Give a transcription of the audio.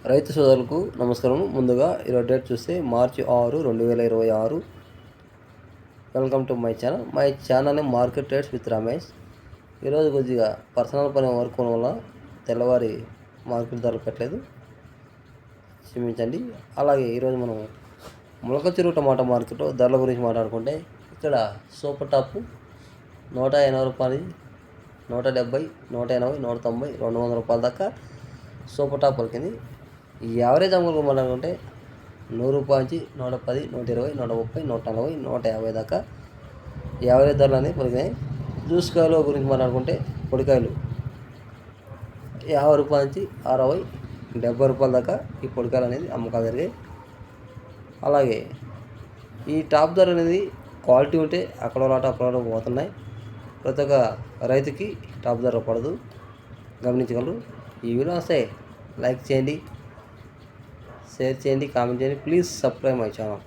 రైతు సోదరులకు నమస్కారం. ముందుగా ఈరోజు డేట్ చూస్తే మార్చి 6, 2026. Welcome to my channel. My ఛానల్ని మార్కెట్ ట్రేడ్స్ విత్ రమేష్. ఈరోజు కొద్దిగా పర్సనల్ పని వర్క్ వల్ల తెల్లవారి మార్కెట్ ధరలు పెట్టలేదు, క్షమించండి. అలాగే ఈరోజు మనం మొలక చెరువు టమాటా మార్కెట్లో ధరల గురించి మాట్లాడుకుంటే, ఇక్కడ సూపర్ టాప్ 180 రూపాయలు, 170, 180, 190, 200 రూపాయల దాకా సూపర్ టాప్ పలికింది. యావరేజ్ అమ్ములు మాట్లాడుకుంటే 100 రూపాయల నుంచి 110, 120, 130, 140, 150 దాకా యావరేజ్ ధరలు అనేవి పలికినాయి. జ్యూస్ కాయలు గురించి మాట్లాడుకుంటే పొడికాయలు 50 రూపాయల నుంచి 60, 70 రూపాయల దాకా ఈ పొడికాయలు అనేది అమ్మకాలు జరిగాయి. అలాగే ఈ టాప్ ధర అనేది క్వాలిటీ ఉంటే అక్కడ పోతున్నాయి. ప్రతి ఒక్క రైతుకి టాప్ ధర పడదు, గమనించగలరు. ఈ వీడియో వస్తే లైక్ చేయండి, షేర్ చేయండి, కామెంట్ చేయండి. Please subscribe my channel.